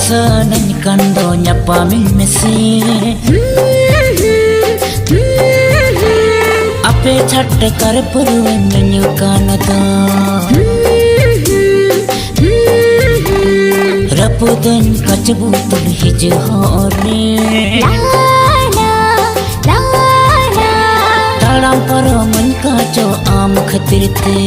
seneng kando nyapa mesi ape chat कर पुरवन कानदा रपुदन कचबू तुल his होरे ताड़ाम पर मन का जो आम खतिर ते